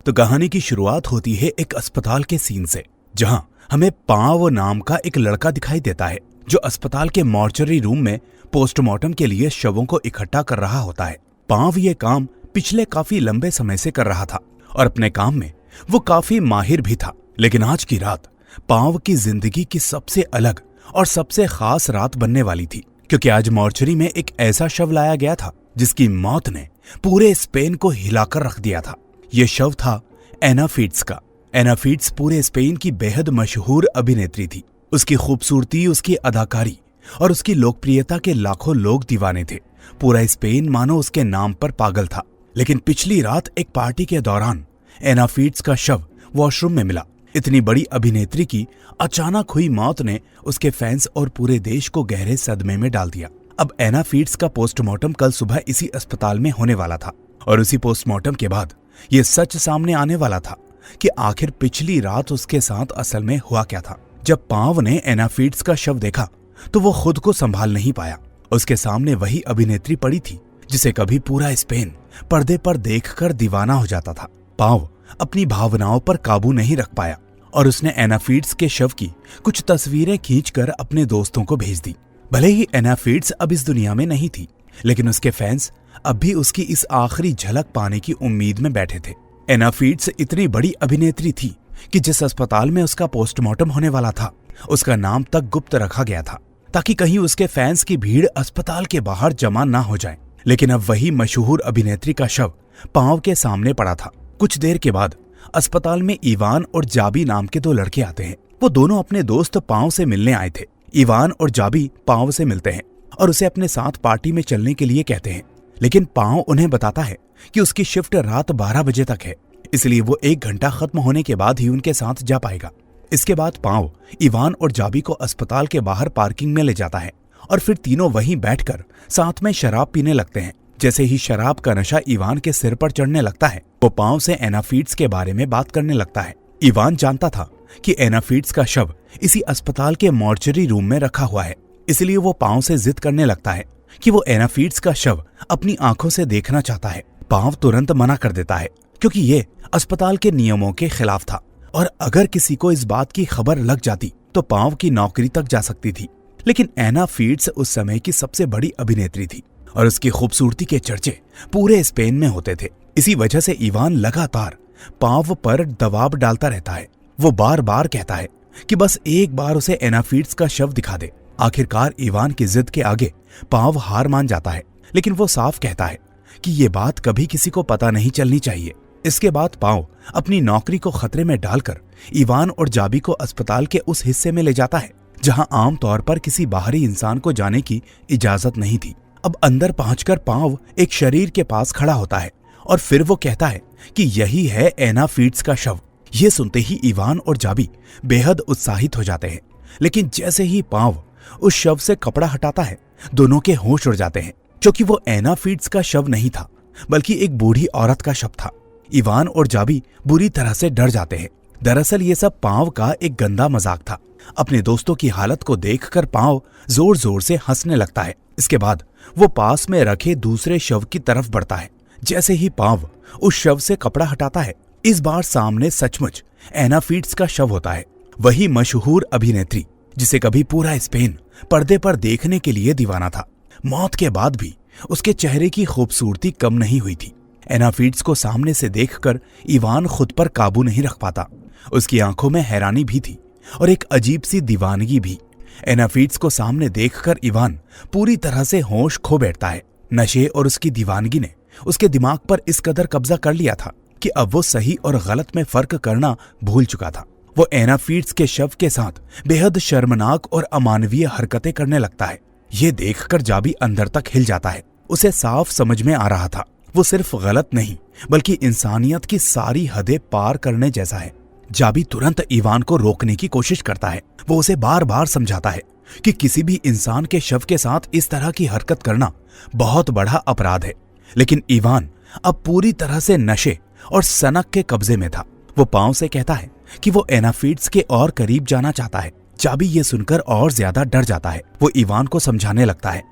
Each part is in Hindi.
तो कहानी की शुरुआत होती है एक अस्पताल के सीन से, जहां हमें पाव नाम का एक लड़का दिखाई देता है जो अस्पताल के मॉर्चरी रूम में पोस्टमार्टम के लिए शवों को इकट्ठा कर रहा होता है। पाव ये काम पिछले काफी लंबे समय से कर रहा था और अपने काम में वो काफी माहिर भी था। लेकिन आज की रात पाव की जिंदगी की सबसे अलग और सबसे खास रात बनने वाली थी, क्योंकि आज मॉर्चरी में एक ऐसा शव लाया गया था जिसकी मौत ने पूरे स्पेन को हिलाकर रख दिया था। ये शव था एना फीट्स का। एना फीट्स पूरे स्पेन की बेहद मशहूर अभिनेत्री थी। उसकी खूबसूरती, उसकी अदाकारी और उसकी लोकप्रियता के लाखों लोग दीवाने थे। पूरा स्पेन मानो उसके नाम पर पागल था। लेकिन पिछली रात एक पार्टी के दौरान एना फीट्स का शव वॉशरूम में मिला। इतनी बड़ी अभिनेत्री की अचानक हुई मौत ने उसके फैंस और पूरे देश को गहरे सदमे में डाल दिया। अब एना फीट्स का पोस्टमार्टम कल सुबह इसी अस्पताल में होने वाला था और उसी पोस्टमार्टम के बाद ये सच सामने आने वाला था कि आखिर पिछली रात उसके साथ असल में हुआ क्या था। जब पाव ने एना फीट्स का शव देखा तो वो खुद को संभाल नहीं पाया। उसके सामने वही अभिनेत्री पड़ी थी जिसे कभी पूरा स्पेन पर्दे पर देखकर दीवाना हो जाता था। पाव अपनी भावनाओं पर काबू नहीं रख पाया और उसने एना फीट्स के शव की कुछ तस्वीरें खींचकर अपने दोस्तों को भेज दी। भले ही एना फीट्स अब इस दुनिया में नहीं थी, लेकिन उसके फैंस अब भी उसकी इस आखिरी झलक पाने की उम्मीद में बैठे थे। एना फीट्स इतनी बड़ी अभिनेत्री थी कि जिस अस्पताल में उसका पोस्टमार्टम होने वाला था उसका नाम तक गुप्त रखा गया था, ताकि कहीं उसके फैंस की भीड़ अस्पताल के बाहर जमा ना हो जाए। लेकिन अब वही मशहूर अभिनेत्री का शव पाव के सामने पड़ा था। कुछ देर के बाद अस्पताल में इवान और जाबी नाम के दो लड़के आते हैं। वो दोनों अपने दोस्त पाव से मिलने आए थे। इवान और जाबी पाव से मिलते हैं और उसे अपने साथ पार्टी में चलने के लिए कहते हैं, लेकिन पाव उन्हें बताता है कि उसकी शिफ्ट रात 12 बजे तक है, इसलिए वो 1 घंटा खत्म होने के बाद ही उनके साथ जा पाएगा। इसके बाद पाव इवान और जाबी को अस्पताल के बाहर पार्किंग में ले जाता है और फिर तीनों वहीं बैठकर साथ में शराब पीने लगते हैं। जैसे ही शराब का नशा इवान के सिर पर चढ़ने लगता है, वो पाव से एना फीट्स के बारे में बात करने लगता है। इवान जानता था कि एना फीट्स का शव इसी अस्पताल के मॉर्चरी रूम में रखा हुआ है, इसलिए वो पाव से जिद करने लगता है कि वो एना फीट्स का शव अपनी आंखों से देखना चाहता है। पाव तुरंत मना कर देता है क्योंकि ये अस्पताल के नियमों के खिलाफ था और अगर किसी को इस बात की खबर लग जाती तो पाव की नौकरी तक जा सकती थी। लेकिन एना फीट्स उस समय की सबसे बड़ी अभिनेत्री थी और उसकी खूबसूरती के चर्चे पूरे स्पेन में होते थे। इसी वजह से इवान लगातार पाव पर दबाव डालता रहता है। वो बार बार कहता है कि बस एक बार उसे एना फीट्स का शव दिखा दे। आखिरकार इवान की जिद के आगे पाव हार मान जाता है, लेकिन वो साफ कहता है कि ये बात कभी किसी को पता नहीं चलनी चाहिए। इसके बाद पाव अपनी नौकरी को खतरे में डालकर इवान और जाबी को अस्पताल के उस हिस्से में ले जाता है जहां आम तौर पर किसी बाहरी इंसान को जाने की इजाजत नहीं थी। अब अंदर पहुंचकर पाव एक शरीर के पास खड़ा होता है और फिर वो कहता है कि यही है एना फीट्स का शव। ये सुनते ही इवान और जाबी बेहद उत्साहित हो जाते हैं, लेकिन जैसे ही पाव उस शव से कपड़ा हटाता है दोनों के होश उड़ जाते हैं, क्योंकि वो एना फीट्स का शव नहीं था बल्कि एक बूढ़ी औरत का शव था। इवान और जाबी बुरी तरह से डर जाते हैं। दरअसल ये सब पाव का एक गंदा मजाक था। अपने दोस्तों की हालत को देखकर पाव जोर जोर से हंसने लगता है। इसके बाद वो पास में रखे दूसरे शव की तरफ बढ़ता है। जैसे ही पाव उस शव से कपड़ा हटाता है, इस बार सामने सचमुच एना फीट्स का शव होता है। वही मशहूर अभिनेत्री जिसे कभी पूरा स्पेन पर्दे पर देखने के लिए दीवाना था। मौत के बाद भी उसके चेहरे की खूबसूरती कम नहीं हुई थी। एना फीट्स को सामने से देखकर इवान खुद पर काबू नहीं रख पाता। उसकी आंखों में हैरानी भी थी और एक अजीब सी दीवानगी भी। एना फीट्स को सामने देखकर इवान पूरी तरह से होश खो बैठता है। नशे और उसकी दीवानगी ने उसके दिमाग पर इस कदर कब्जा कर लिया था कि अब वो सही और गलत में फर्क करना भूल चुका था। वो एना फीट्स के शव के साथ बेहद शर्मनाक और अमानवीय हरकतें करने लगता है। ये देखकर जाबी अंदर तक हिल जाता है। उसे साफ समझ में आ रहा था वो सिर्फ गलत नहीं बल्कि इंसानियत की सारी हदें पार करने जैसा है। जाबी तुरंत इवान को रोकने की कोशिश करता है। वो उसे बार बार समझाता है कि किसी भी इंसान के शव के साथ इस तरह की हरकत करना बहुत बड़ा अपराध है। लेकिन इवान अब पूरी तरह से नशे और सनक के कब्जे में था। वो पांव से कहता है कि वो एना फीट्स के और करीब जाना चाहता है। जाबी ये सुनकर और ज्यादा डर जाता है। वो इवान को समझाने लगता है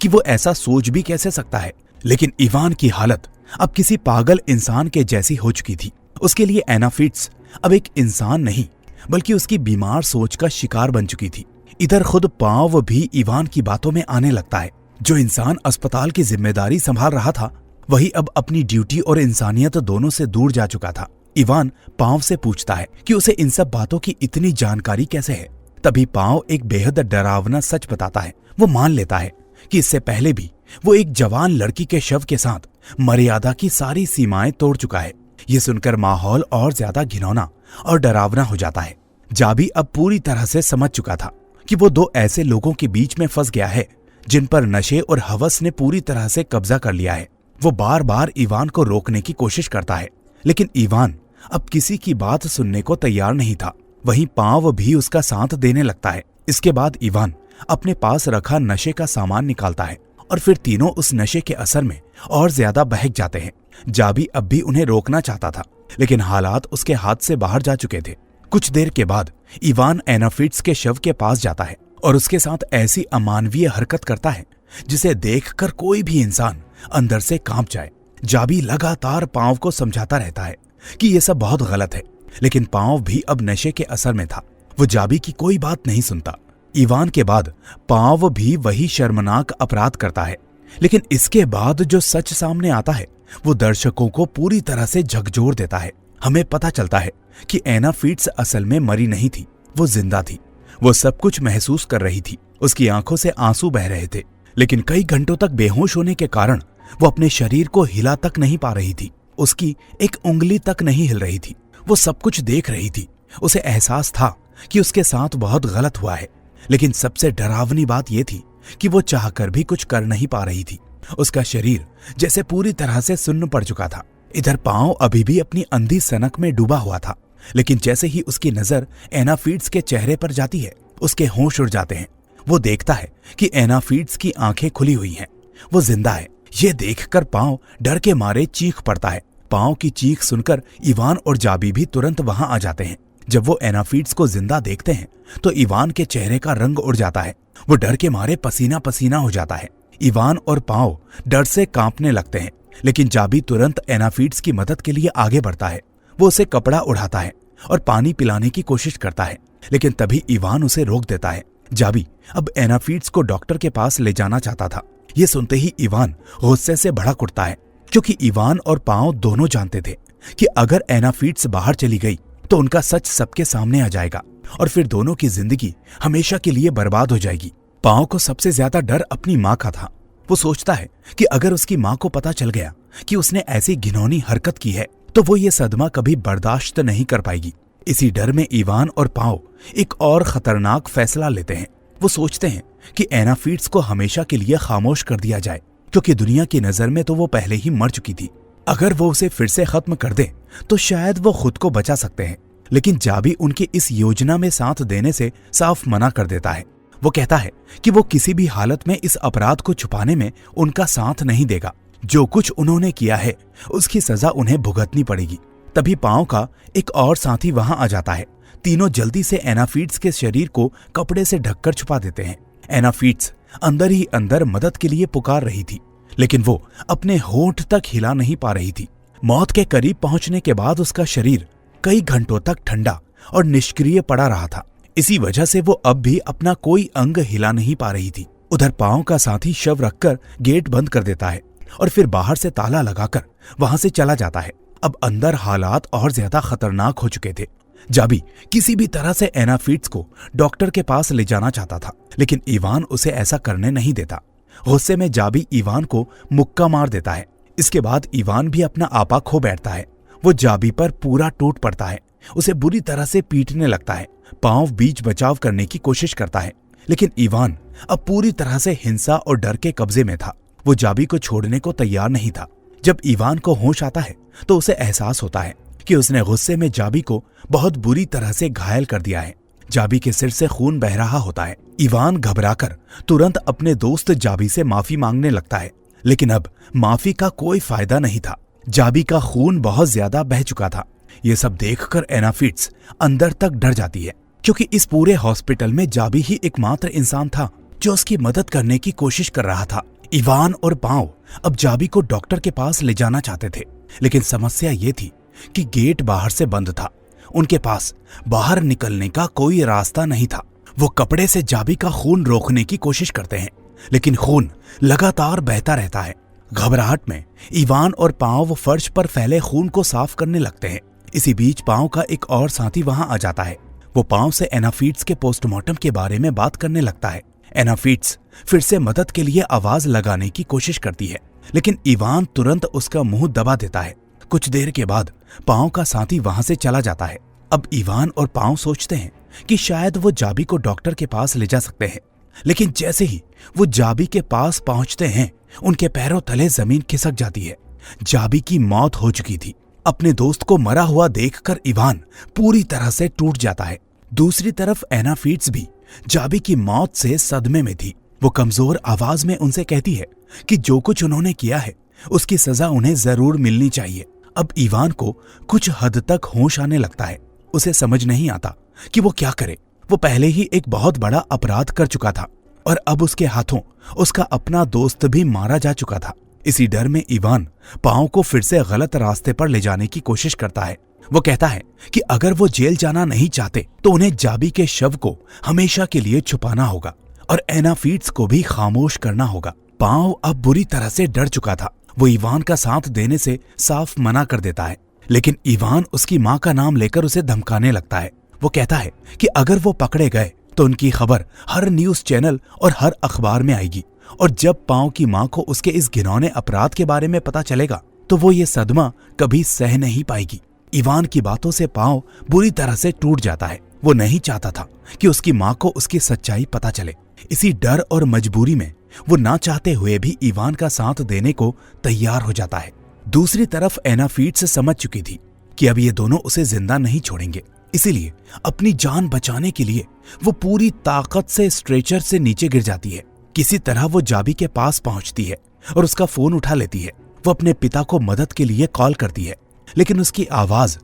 कि वो ऐसा सोच भी कैसे सकता है, लेकिन इवान की हालत अब किसी पागल इंसान के जैसी हो चुकी थी। उसके लिए एना फिट्स अब एक इंसान नहीं बल्कि उसकी बीमार सोच का शिकार बन चुकी थी। इधर खुद पाव भी इवान की बातों में आने लगता है। जो इंसान अस्पताल की जिम्मेदारी संभाल रहा था वही अब अपनी ड्यूटी और इंसानियत दोनों से दूर जा चुका था। इवान पाव से पूछता है कि उसे इन सब बातों की इतनी जानकारी कैसे है। तभी पाव एक बेहद डरावना सच बताता है। वो मान लेता है कि इससे पहले भी वो एक जवान लड़की के शव के साथ मर्यादा की सारी सीमाएं तोड़ चुका है। ये सुनकर माहौल और ज्यादा घिनौना और डरावना हो जाता है। जाबी अब पूरी तरह से समझ चुका था कि वो दो ऐसे लोगों के बीच में फंस गया है जिन पर नशे और हवस ने पूरी तरह से कब्जा कर लिया है। वो बार बार इवान को रोकने की कोशिश करता है, लेकिन इवान अब किसी की बात सुनने को तैयार नहीं था। वहीं पाव भी उसका साथ देने लगता है। इसके बाद इवान अपने पास रखा नशे का सामान निकालता है और फिर तीनों उस नशे के असर में और ज्यादा बहक जाते हैं। जाबी अब भी उन्हें रोकना चाहता था, लेकिन हालात उसके हाथ से बाहर जा चुके थे। कुछ देर के बाद इवान एना फिट्स के शव के पास जाता है और उसके साथ ऐसी अमानवीय हरकत करता है जिसे देखकर कोई भी इंसान अंदर से कांप जाए। जाबी लगातार पांव को समझाता रहता है कि यह सब बहुत गलत है, लेकिन पांव भी अब नशे के असर में था। वो जाबी की कोई बात नहीं सुनता। इवान के बाद पांव भी वही शर्मनाक अपराध करता है, लेकिन इसके बाद जो सच सामने आता है वो दर्शकों को पूरी तरह से झकझोर देता है। हमें पता चलता है कि एना फिट्स असल में मरी नहीं थी, वो जिंदा थी। वो सब कुछ महसूस कर रही थी। उसकी आंखों से आंसू बह रहे थे, लेकिन कई घंटों तक बेहोश होने के कारण वो अपने शरीर को हिला तक नहीं पा रही थी। उसकी एक उंगली तक नहीं हिल रही थी। वो सब कुछ देख रही थी। उसे एहसास था कि उसके साथ बहुत गलत हुआ है, लेकिन सबसे डरावनी बात यह थी कि वो चाहकर भी कुछ कर नहीं पा रही थी। उसका शरीर जैसे पूरी तरह से सुन्न पड़ चुका था। इधर पांव अभी भी अपनी अंधी सनक में डूबा हुआ था, लेकिन जैसे ही उसकी नजर एना फिट्स के चेहरे पर जाती है उसके होश उड़ जाते हैं। वो देखता है कि एना फिट्स की आंखें खुली हुई हैं। वो जिंदा है। ये देखकर पांव डर के मारे चीख पड़ता है। पांव की चीख सुनकर इवान और जाबी भी तुरंत वहां आ जाते हैं। जब वो एना फिट्स को जिंदा देखते हैं तो इवान के चेहरे का रंग उड़ जाता है। वो डर के मारे पसीना पसीना हो जाता है। इवान और पांव डर से कांपने लगते हैं, लेकिन जाबी तुरंत एना फिट्स की मदद के लिए आगे बढ़ता है। वो उसे कपड़ा उड़ाता है और पानी पिलाने की कोशिश करता है, लेकिन तभी इवान उसे रोक देता है। जाबी अब एना फिट्स को डॉक्टर के पास ले जाना चाहता था। ये सुनते ही इवान गुस्से से भड़क उठता है, क्योंकि इवान और पांव दोनों जानते थे कि अगर एना फिट्स बाहर चली गई तो उनका सच सबके सामने आ जाएगा और फिर दोनों की जिंदगी हमेशा के लिए बर्बाद हो जाएगी। पांव को सबसे ज्यादा डर अपनी माँ का था। वो सोचता है कि अगर उसकी माँ को पता चल गया कि उसने ऐसी घिनौनी हरकत की है तो वो ये सदमा कभी बर्दाश्त नहीं कर पाएगी। इसी डर में इवान और पांव एक और खतरनाक फैसला लेते हैं। वो सोचते हैं कि एना फिट्स को हमेशा के लिए खामोश कर दिया जाए, क्योंकि दुनिया की नजर में तो वो पहले ही मर चुकी थी। अगर वो उसे फिर से खत्म कर दे तो शायद वो खुद को बचा सकते हैं, लेकिन जाबी उनकी इस योजना में साथ देने से साफ मना कर देता है। वो कहता है कि वो किसी भी हालत में इस अपराध को छुपाने में उनका साथ नहीं देगा। जो कुछ उन्होंने किया है उसकी सजा उन्हें भुगतनी पड़ेगी। तभी पांव का एक और साथी वहां आ जाता है। तीनों जल्दी से एना फिट्स के शरीर को कपड़े से ढककर छुपा देते हैं। एना फिट्स अंदर ही अंदर मदद के लिए पुकार रही थी, लेकिन वो अपने होंठ तक हिला नहीं पा रही थी। मौत के करीब पहुंचने के बाद उसका शरीर कई घंटों तक ठंडा और निष्क्रिय पड़ा रहा था। इसी वजह से वो अब भी अपना कोई अंग हिला नहीं पा रही थी। उधर पांव का साथी शव रखकर गेट बंद कर देता है और फिर बाहर से ताला लगाकर वहां से चला जाता है। अब अंदर हालात और ज्यादा खतरनाक हो चुके थे। जाबी किसी भी तरह से एना फिट्स को डॉक्टर के पास ले जाना चाहता था, लेकिन इवान उसे ऐसा करने नहीं देता। गुस्से में जाबी इवान को मुक्का मार देता है। इसके बाद इवान भी अपना आपा खो बैठता है। वो जाबी पर पूरा टूट पड़ता है, उसे बुरी तरह से पीटने लगता है। पांव बीच बचाव करने की कोशिश करता है, लेकिन इवान अब पूरी तरह से हिंसा और डर के कब्जे में था। वो जाबी को छोड़ने को तैयार नहीं था। जब इवान को होश आता है तो उसे एहसास होता है कि उसने गुस्से में जाबी को बहुत बुरी तरह से घायल कर दिया है। जाबी के सिर से खून बह रहा होता है। इवान घबराकर तुरंत अपने दोस्त जाबी से माफी मांगने लगता है, लेकिन अब माफी का कोई फायदा नहीं था। जाबी का खून बहुत ज्यादा बह चुका था। ये सब देखकर एना फिट्स अंदर तक डर जाती है, क्योंकि इस पूरे हॉस्पिटल में जाबी ही एकमात्र इंसान था जो उसकी मदद करने की कोशिश कर रहा था। इवान और पांव अब जाबी को डॉक्टर के पास ले जाना चाहते थे, लेकिन समस्या ये थी कि गेट बाहर से बंद था। उनके पास बाहर निकलने का कोई रास्ता नहीं था। वो कपड़े से जाबी का खून रोकने की कोशिश करते हैं, लेकिन खून लगातार बहता रहता है। घबराहट में इवान और पांव फर्श पर फैले खून को साफ करने लगते हैं। इसी बीच पांव का एक और साथी वहां आ जाता है। वो पांव से एना फीट्स के पोस्टमार्टम के बारे में बात करने लगता है। एना फीट्स फिर से मदद के लिए आवाज लगाने की कोशिश करती है, लेकिन इवान तुरंत उसका मुंह दबा देता है। कुछ देर के बाद पांव का साथी वहां से चला जाता है। अब इवान और पांव सोचते हैं कि शायद वो जाबी को डॉक्टर के पास ले जा सकते हैं, लेकिन जैसे ही वो जाबी के पास पहुंचते हैं, उनके पैरों तले जमीन खिसक जाती है। जाबी की मौत हो चुकी थी। अपने दोस्त को मरा हुआ देखकर इवान पूरी तरह से टूट जाता है। दूसरी तरफ एना फीट्स भी जाबी की मौत से सदमे में थी। वो कमजोर आवाज में उनसे कहती है कि जो कुछ उन्होंने किया है उसकी सजा उन्हें जरूर मिलनी चाहिए। अब इवान को कुछ हद तक होश आने लगता है। उसे समझ नहीं आता कि वो क्या करे। वो पहले ही एक बहुत बड़ा अपराध कर चुका था और अब उसके हाथों उसका अपना दोस्त भी मारा जा चुका था। इसी डर में इवान पांव को फिर से गलत रास्ते पर ले जाने की कोशिश करता है। वो कहता है कि अगर वो जेल जाना नहीं चाहते तो उन्हें जाबी के शव को हमेशा के लिए छुपाना होगा और एना फीट्स को भी खामोश करना होगा। पांव अब बुरी तरह से डर चुका था। वो इवान का साथ देने से साफ मना कर देता है, लेकिन इवान उसकी माँ का नाम लेकर उसे धमकाने लगता है। वो कहता है कि अगर वो पकड़े गए तो उनकी खबर हर न्यूज चैनल और हर अखबार में आएगी, और जब पांव की माँ को उसके इस घिनौने अपराध के बारे में पता चलेगा तो वो ये सदमा कभी सह नहीं पाएगी। इवान की बातों से पांव बुरी तरह से टूट जाता है। वो नहीं चाहता था कि उसकी माँ को उसकी सच्चाई पता चले। इसी डर और मजबूरी में वो ना चाहते हुए भी इवान का साथ देने को तैयार हो जाता है। दूसरी तरफ एना फीट्स समझ चुकी थी कि अब ये दोनों उसे जिंदा नहीं छोड़ेंगे, इसीलिए अपनी जान बचाने के लिए वो पूरी ताकत से स्ट्रेचर से नीचे गिर जाती है। किसी तरह वो जाबी के पास पहुंचती है और उसका फोन उठा लेती है। वो अपने पिता को मदद के लिए कॉल करती है, लेकिन उसकी आवाज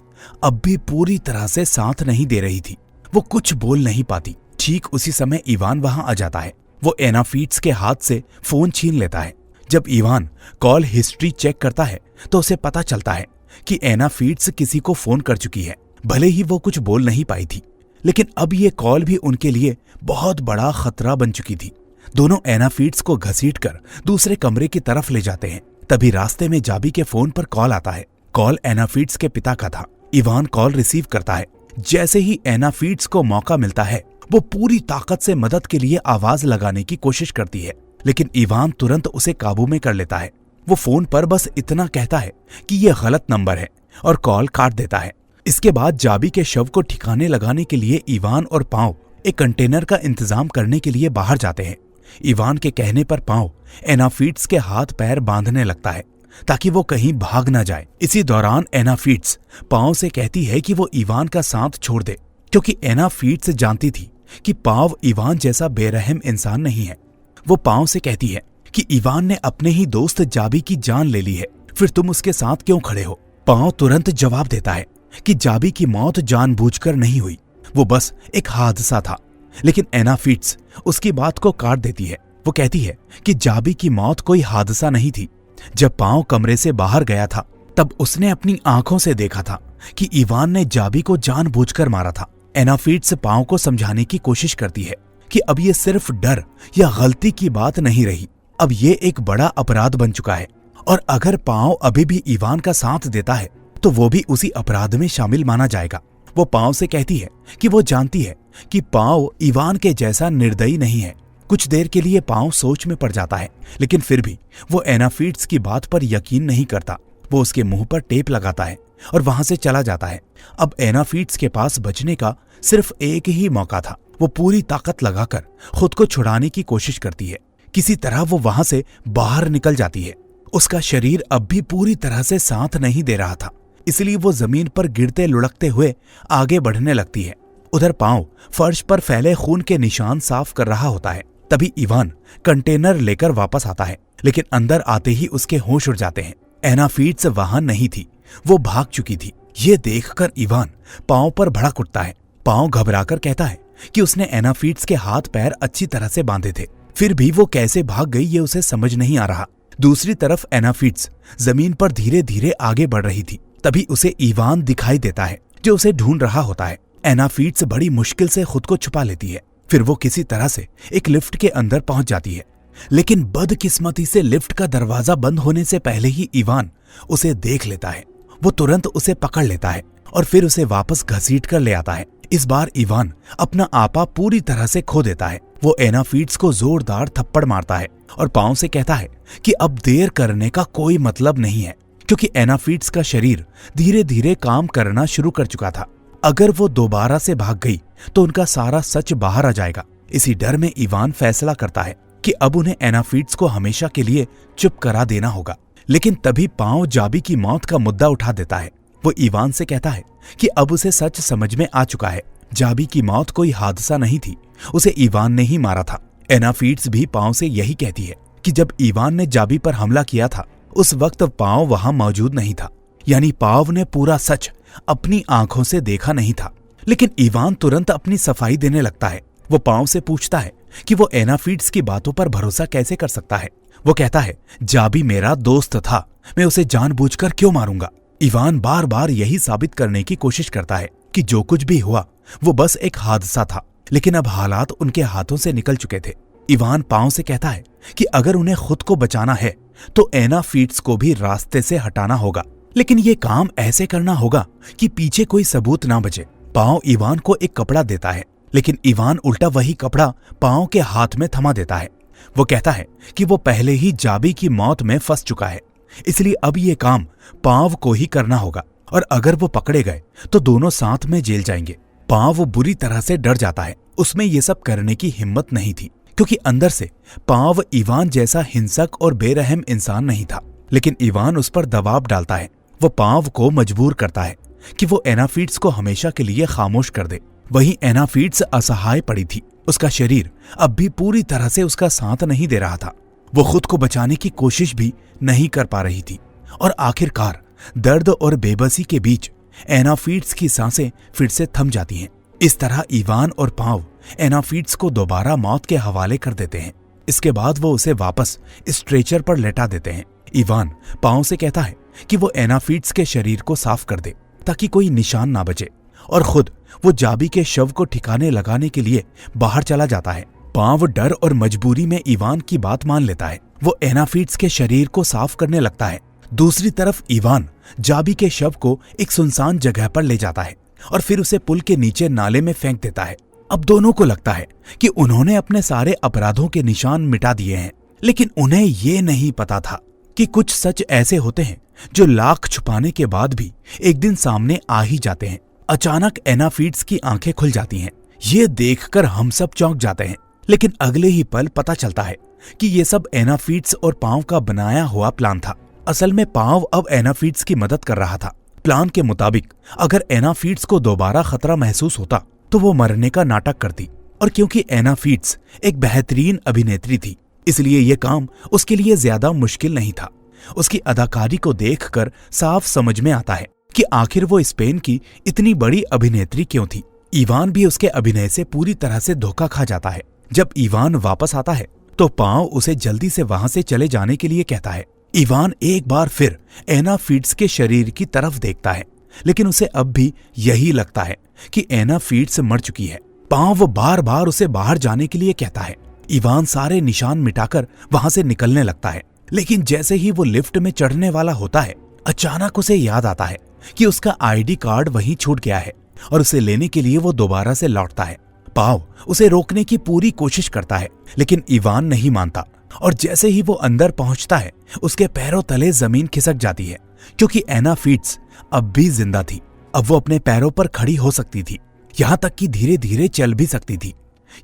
अब भी पूरी तरह से साथ नहीं दे रही थी। वो कुछ बोल नहीं पाती। ठीक उसी समय इवान वहां आ जाता है। वो एना फीट्स के हाथ से फोन छीन लेता है। जब इवान कॉल हिस्ट्री चेक करता है तो उसे पता चलता है कि एना फीट्स किसी को फोन कर चुकी है। भले ही वो कुछ बोल नहीं पाई थी, लेकिन अब ये कॉल भी उनके लिए बहुत बड़ा खतरा बन चुकी थी। दोनों एना फीट्स को घसीटकर दूसरे कमरे की तरफ ले जाते हैं। तभी रास्ते में जाबी के फोन पर कॉल आता है। कॉल एना फीट्स के पिता का था। इवान कॉल रिसीव करता है। जैसे ही एना फीट्स को मौका मिलता है वो पूरी ताकत से मदद के लिए आवाज लगाने की कोशिश करती है, लेकिन इवान तुरंत उसे काबू में कर लेता है। वो फोन पर बस इतना कहता है कि ये गलत नंबर है और कॉल काट देता है। इसके बाद जाबी के शव को ठिकाने लगाने के लिए इवान और पांव एक कंटेनर का इंतजाम करने के लिए बाहर जाते हैं। इवान के कहने पर पांव एना फीट्स के हाथ पैर बांधने लगता है ताकि वो कहीं भाग ना जाए। इसी दौरान एना फीट्स पांव से कहती है कि वो इवान का साथ छोड़ दे, क्योंकि एना फीट्स जानती थी कि पांव इवान जैसा बेरहम इंसान नहीं है। वो पांव से कहती है कि इवान ने अपने ही दोस्त जाबी की जान ले ली है, फिर तुम उसके साथ क्यों खड़े हो। पांव तुरंत जवाब देता है कि जाबी की मौत जानबूझकर नहीं हुई, वो बस एक हादसा था। लेकिन एना फीट्स उसकी बात को काट देती है। वो कहती है कि जाबी की मौत कोई हादसा नहीं थी। जब पांव कमरे से बाहर गया था तब उसने अपनी आंखों से देखा था कि इवान ने जाबी को जानबूझकर मारा था। एना फीट्स पांव को समझाने की कोशिश करती है कि अब ये सिर्फ डर या गलती की बात नहीं रही, अब ये एक बड़ा अपराध बन चुका है, और अगर पांव अभी भी इवान का साथ देता है तो वो भी उसी अपराध में शामिल माना जाएगा। वो पांव से कहती है कि वो जानती है कि पांव इवान के जैसा निर्दयी नहीं है। कुछ देर के लिए पांव सोच में पड़ जाता है, लेकिन फिर भी वो एना फीट्स की बात पर यकीन नहीं करता। वो उसके मुंह पर टेप लगाता है और वहां से चला जाता है। अब एना फीट्स के पास बचने का सिर्फ एक ही मौका था। वो पूरी ताकत लगाकर खुद को छुड़ाने की कोशिश करती है। किसी तरह वो वहां से बाहर निकल जाती है। उसका शरीर अब भी पूरी तरह से साथ नहीं दे रहा था, इसलिए वो जमीन पर गिरते लुढ़कते हुए आगे बढ़ने लगती है। उधर पांव फर्श पर फैले खून के निशान साफ कर रहा होता है। तभी इवान कंटेनर लेकर वापस आता है, लेकिन अंदर आते ही उसके होश उड़ जाते हैं। एना फीट्स वहां नहीं थी, वो भाग चुकी थी। ये देखकर इवान पांव पर भड़क उठता है। पांव घबराकर कहता है कि उसने एना फीट्स के हाथ पैर अच्छी तरह से बांधे थे, फिर भी वो कैसे भाग गई ये उसे समझ नहीं आ रहा। दूसरी तरफ एना फीट्स जमीन पर धीरे धीरे आगे बढ़ रही थी। तभी उसे इवान दिखाई देता है जो उसे ढूंढ रहा होता है। एना फीट्स बड़ी मुश्किल से खुद को छुपा लेती है। फिर वो किसी तरह से एक लिफ्ट के अंदर पहुंच जाती है, लेकिन बदकिस्मती से लिफ्ट का दरवाजा बंद होने से पहले ही इवान उसे देख लेता है। वो तुरंत उसे पकड़ लेता है और फिर उसे वापस घसीट कर ले आता है। इस बार इवान अपना आपा पूरी तरह से खो देता है। वो एना फीट्स को जोरदार थप्पड़ मारता है और पांव से कहता है कि अब देर करने का कोई मतलब नहीं है, क्योंकि एना फीट्स का शरीर धीरे धीरे काम करना शुरू कर चुका था। अगर वो दोबारा से भाग गई तो उनका सारा सच बाहर आ जाएगा। इसी डर में इवान फैसला करता है कि अब उन्हें एना फीट्स को हमेशा के लिए चुप करा देना होगा। लेकिन तभी पांव जाबी की मौत का मुद्दा उठा देता है। वो इवान से कहता है कि अब उसे सच समझ में आ चुका है। जाबी की मौत कोई हादसा नहीं थी, उसे इवान ने ही मारा था। एना फीट्स भी पांव से यही कहती है कि जब इवान ने जाबी पर हमला किया था उस वक्त पांव वहां मौजूद नहीं था, यानी पांव ने पूरा सच अपनी आंखों से देखा नहीं था। लेकिन इवान तुरंत अपनी सफाई देने लगता है। वो पांव से पूछता है कि वो एना फीट्स की बातों पर भरोसा कैसे कर सकता है। वो कहता है, जाबी मेरा दोस्त था, मैं उसे जानबूझकर क्यों मारूंगा। इवान बार बार यही साबित करने की कोशिश करता है कि जो कुछ भी हुआ वो बस एक हादसा था, लेकिन अब हालात उनके हाथों से निकल चुके थे। इवान पांव से कहता है कि अगर उन्हें खुद को बचाना है तो एना फीट्स को भी रास्ते से हटाना होगा, लेकिन ये काम ऐसे करना होगा कि पीछे कोई सबूत ना बचे। पांव इवान को एक कपड़ा देता है, लेकिन इवान उल्टा वही कपड़ा पांव के हाथ में थमा देता है। वो कहता है कि वो पहले ही जाबी की मौत में फंस चुका है, इसलिए अब ये काम पांव को ही करना होगा, और अगर वो पकड़े गए तो दोनों साथ में जेल जाएंगे। पांव बुरी तरह से डर जाता है। उसमें ये सब करने की हिम्मत नहीं थी, क्योंकि अंदर से पांव इवान जैसा हिंसक और बेरहम इंसान नहीं था। लेकिन इवान उस पर दबाव डालता है। वो पांव को मजबूर करता है कि वो एना फीट्स को हमेशा के लिए खामोश कर दे। वहीं एना फीट्स असहाय पड़ी थी। उसका शरीर अब भी पूरी तरह से उसका साथ नहीं दे रहा था। वो खुद को बचाने की कोशिश भी नहीं कर पा रही थी, और आखिरकार दर्द और बेबसी के बीच एना फीट्स की सांसें फिर से थम जाती हैं। इस तरह इवान और पांव एना फीट्स को दोबारा मौत के हवाले कर देते हैं। इसके बाद वो उसे वापस स्ट्रेचर पर लेटा देते हैं। इवान पांव से कहता है कि वो एना फीट्स के शरीर को साफ कर दे ताकि कोई निशान ना बचे, और खुद वो जाबी के शव को ठिकाने लगाने के लिए बाहर चला जाता है। पांव डर और मजबूरी में इवान की बात मान लेता है। वो एना फीट्स के शरीर को साफ करने लगता है। दूसरी तरफ इवान जाबी के शव को एक सुनसान जगह पर ले जाता है और फिर उसे पुल के नीचे नाले में फेंक देता है। अब दोनों को लगता है कि उन्होंने अपने सारे अपराधों के निशान मिटा दिए हैं, लेकिन उन्हें ये नहीं पता था कि कुछ सच ऐसे होते हैं जो लाख छुपाने के बाद भी एक दिन सामने आ ही जाते हैं। अचानक एना फीट्स की आंखें खुल जाती हैं। ये देखकर हम सब चौंक जाते हैं, लेकिन अगले ही पल पता चलता है कि ये सब एना फीट्स और पांव का बनाया हुआ प्लान था। असल में पांव अब एना फीट्स की मदद कर रहा था। प्लान के मुताबिक अगर एना फीट्स को दोबारा खतरा महसूस होता तो वो मरने का नाटक करती, और क्योंकि एना फीट्स एक बेहतरीन अभिनेत्री थी, इसलिए ये काम उसके लिए ज्यादा मुश्किल नहीं था। उसकी अदाकारी को देखकर साफ समझ में आता है कि आखिर वो स्पेन की इतनी बड़ी अभिनेत्री क्यों थी। इवान भी उसके अभिनय से पूरी तरह से धोखा खा जाता है। जब इवान वापस आता है तो पांव उसे जल्दी से वहां से चले जाने के लिए कहता है। इवान एक बार फिर एना फीट्स के शरीर की तरफ देखता है, लेकिन उसे अब भी यही लगता है कि एना फीट्स मर चुकी है। पांव बार बार उसे बाहर जाने के लिए कहता है। इवान सारे निशान मिटाकर वहां से निकलने लगता है, लेकिन जैसे ही वो लिफ्ट में चढ़ने वाला होता है, अचानक उसे याद आता है कि उसका आईडी कार्ड वहीं छूट गया है, और उसे लेने के लिए वो दोबारा से लौटता है। पांव उसे रोकने की पूरी कोशिश करता है, लेकिन इवान नहीं मानता, और जैसे ही वो अंदर पहुंचता है उसके पैरों तले जमीन खिसक जाती है, क्योंकि एना फीट्स अब भी जिंदा थी। अब वो अपने पैरों पर खड़ी हो सकती थी, यहाँ तक कि धीरे धीरे चल भी सकती थी।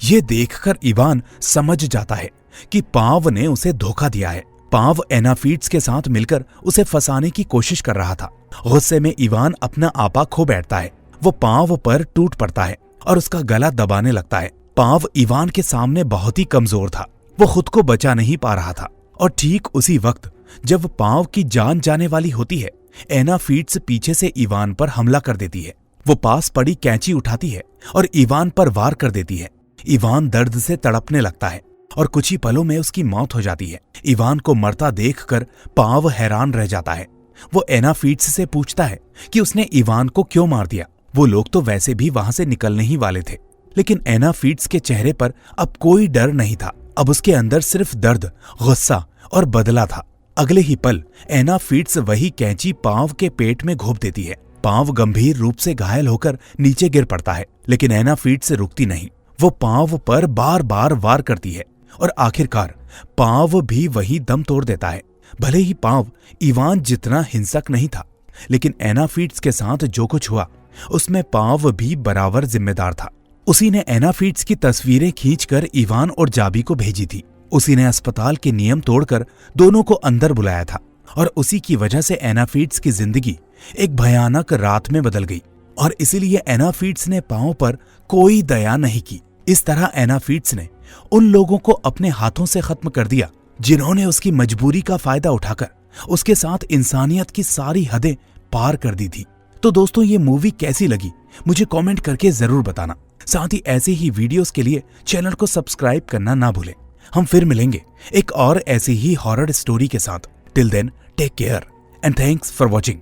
ये देखकर इवान समझ जाता है कि पांव ने उसे धोखा दिया है। पांव एना फीट्स के साथ मिलकर उसे फंसाने की कोशिश कर रहा था। गुस्से में इवान अपना आपा खो बैठता है। वो पांव पर टूट पड़ता है और उसका गला दबाने लगता है। पांव इवान के सामने बहुत ही कमजोर था। वो खुद को बचा नहीं पा रहा था, और ठीक उसी वक्त जब पांव की जान जाने वाली होती है, एना फीट्स पीछे से इवान पर हमला कर देती है। वो पास पड़ी कैंची उठाती है और इवान पर वार कर देती है। इवान दर्द से तड़पने लगता है और कुछ ही पलों में उसकी मौत हो जाती है। इवान को मरता देखकर पांव हैरान रह जाता है। वो एना फीट्स से पूछता है कि उसने इवान को क्यों मार दिया। वो लोग तो वैसे भी वहां से निकलने ही वाले थे, लेकिन एना फीट्स के चेहरे पर अब कोई डर नहीं था। अब उसके अंदर सिर्फ दर्द, गुस्सा और बदला था। अगले ही पल एना फीट्स वही कैंची पांव के पेट में घोंप देती है। पांव गंभीर रूप से घायल होकर नीचे गिर पड़ता है, लेकिन एना फीट्स रुकती नहीं। वो पांव पर बार बार वार करती है और आखिरकार पांव भी वही दम तोड़ देता है। भले ही पांव इवान जितना हिंसक नहीं था, लेकिन एना फीट्स के साथ जो कुछ हुआ उसमें पांव भी बराबर जिम्मेदार था। उसी ने एना फीट्स की तस्वीरें खींचकर इवान और जाबी को भेजी थी। उसी ने अस्पताल के नियम तोड़कर दोनों को अंदर बुलाया था और उसी की वजह से एना फीट्स की जिंदगी एक भयानक रात में बदल गई। और इसीलिए एना फीट्स ने पांव पर कोई दया नहीं की। इस तरह एना फीट्स ने उन लोगों को अपने हाथों से खत्म कर दिया जिन्होंने उसकी मजबूरी का फायदा उठाकर उसके साथ इंसानियत की सारी हदें पार कर दी थी। तो दोस्तों, ये मूवी कैसी लगी मुझे कमेंट करके जरूर बताना। साथ ही ऐसे ही वीडियोस के लिए चैनल को सब्सक्राइब करना ना भूलें। हम फिर मिलेंगे एक और ऐसी ही हॉरर स्टोरी के साथ। Till then, take care and thanks for watching.